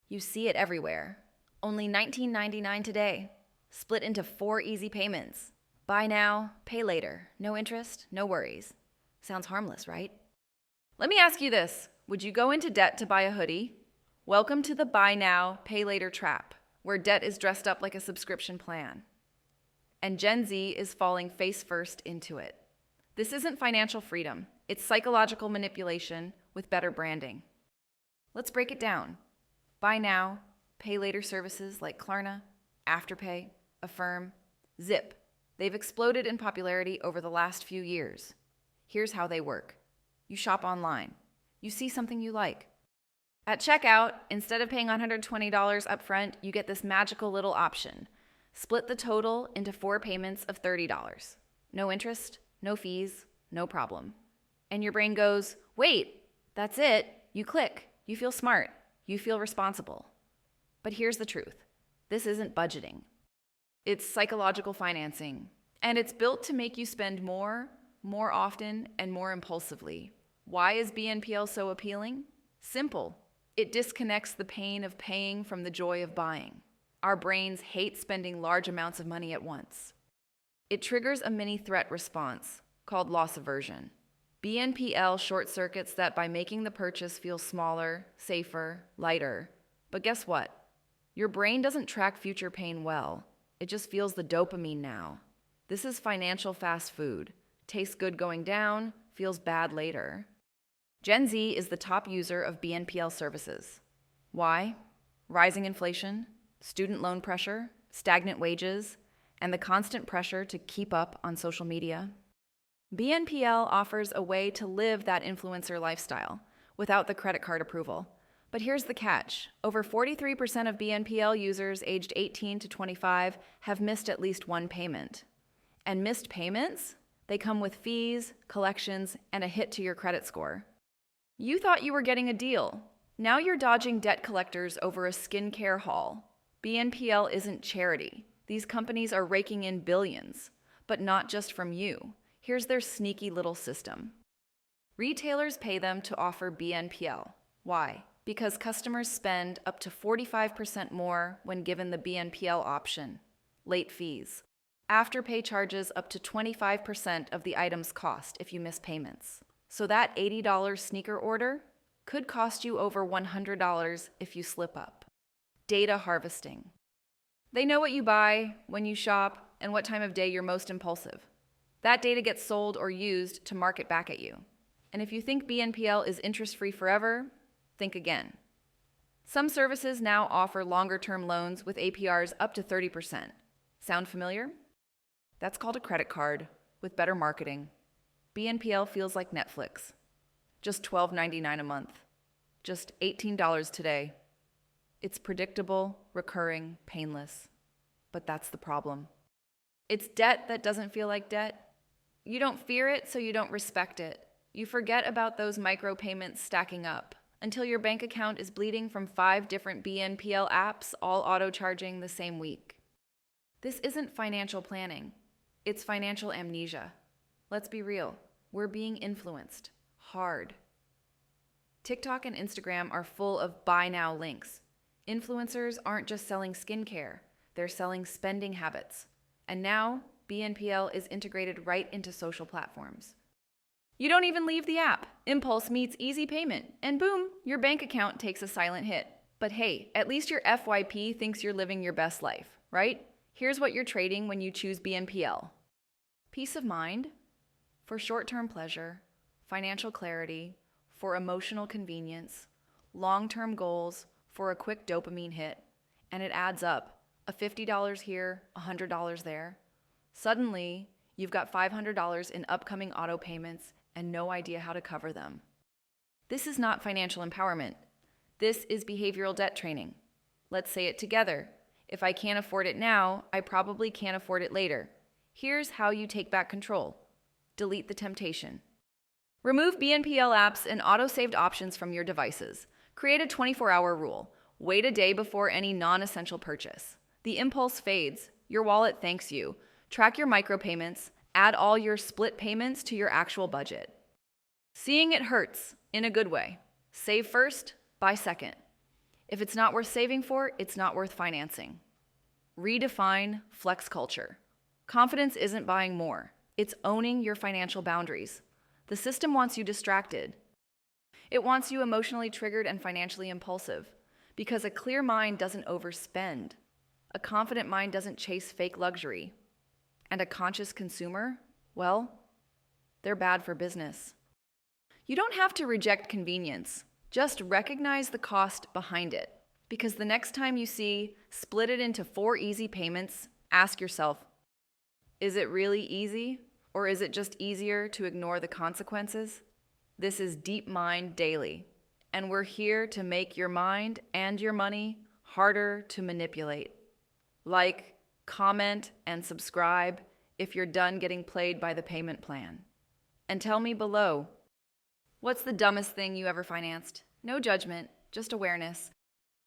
You see it everywhere. Only $19.99 today. Split into 4 easy payments. Buy now, pay later. No interest, no worries. Sounds harmless, right? Let me ask you this. Would you go into debt to buy a hoodie? Welcome to the buy now, pay later trap, where debt is dressed up like a subscription plan. And Gen Z is falling face first into it. This isn't financial freedom. It's psychological manipulation with better branding. Let's break it down. Buy now, pay later services like Klarna, Afterpay, Affirm, Zip. They've exploded in popularity over the last few years. Here's how they work. You shop online. You see something you like. At checkout, instead of paying $120 upfront, you get this magical little option. Split the total into 4 payments of $30. No interest, no fees, no problem. And your brain goes, wait, that's it. You click. You feel smart. You feel responsible. But here's the truth. This isn't budgeting. It's psychological financing. And it's built to make you spend more often, and more impulsively. Why is BNPL so appealing? Simple. It disconnects the pain of paying from the joy of buying. Our brains hate spending large amounts of money at once. It triggers a mini threat response called loss aversion. BNPL short circuits that by making the purchase feel smaller, safer, lighter. But guess what? Your brain doesn't track future pain well. It just feels the dopamine now. This is financial fast food. Tastes good going down, feels bad later. Gen Z is the top user of BNPL services. Why? Rising inflation, student loan pressure, stagnant wages, and the constant pressure to keep up on social media. BNPL offers a way to live that influencer lifestyle without the credit card approval. But here's the catch. Over 43% of BNPL users aged 18 to 25 have missed at least one payment. And missed payments? They come with fees, collections, and a hit to your credit score. You thought you were getting a deal. Now you're dodging debt collectors over a skincare haul. BNPL isn't charity. These companies are raking in billions, but not just from you. Here's their sneaky little system. Retailers pay them to offer BNPL. Why? Because customers spend up to 45% more when given the BNPL option. Late fees. Afterpay charges up to 25% of the item's cost if you miss payments. So that $80 sneaker order could cost you over $100 if you slip up. Data harvesting. They know what you buy, when you shop, and what time of day you're most impulsive. That data gets sold or used to market back at you. And if you think BNPL is interest-free forever, think again. Some services now offer longer-term loans with APRs up to 30%. Sound familiar? That's called a credit card with better marketing. BNPL feels like Netflix. Just $12.99 a month. Just $18 today. It's predictable, recurring, painless. But that's the problem. It's debt that doesn't feel like debt. You don't fear it, so you don't respect it. You forget about those micropayments stacking up until your bank account is bleeding from 5 different BNPL apps, all auto-charging the same week. This isn't financial planning. It's financial amnesia. Let's be real. We're being influenced. Hard. TikTok and Instagram are full of buy now links. Influencers aren't just selling skincare. They're selling spending habits. And now, BNPL is integrated right into social platforms. You don't even leave the app. Impulse meets easy payment, and boom, your bank account takes a silent hit. But hey, at least your FYP thinks you're living your best life, right? Here's what you're trading when you choose BNPL. Peace of mind, for short-term pleasure, financial clarity, for emotional convenience, long-term goals, for a quick dopamine hit, and it adds up. A $50 here, $100 there. Suddenly, you've got $500 in upcoming auto payments and no idea how to cover them. This is not financial empowerment. This is behavioral debt training. Let's say it together. If I can't afford it now, I probably can't afford it later. Here's how you take back control. Delete the temptation. Remove BNPL apps and auto-saved options from your devices. Create a 24-hour rule. Wait a day before any non-essential purchase. The impulse fades. Your wallet thanks you. Track your micropayments. Add all your split payments to your actual budget. Seeing it hurts in a good way. Save first, buy second. If it's not worth saving for, it's not worth financing. Redefine flex culture. Confidence isn't buying more. It's owning your financial boundaries. The system wants you distracted. It wants you emotionally triggered and financially impulsive, because a clear mind doesn't overspend. A confident mind doesn't chase fake luxury. And a conscious consumer, well, they're bad for business. You don't have to reject convenience. Just recognize the cost behind it. Because the next time you see split it into 4 easy payments, ask yourself, is it really easy? Or is it just easier to ignore the consequences? This is DeepMind Daily, and we're here to make your mind and your money harder to manipulate. Like, comment, and subscribe if you're done getting played by the payment plan. And tell me below, what's the dumbest thing you ever financed? No judgment, just awareness.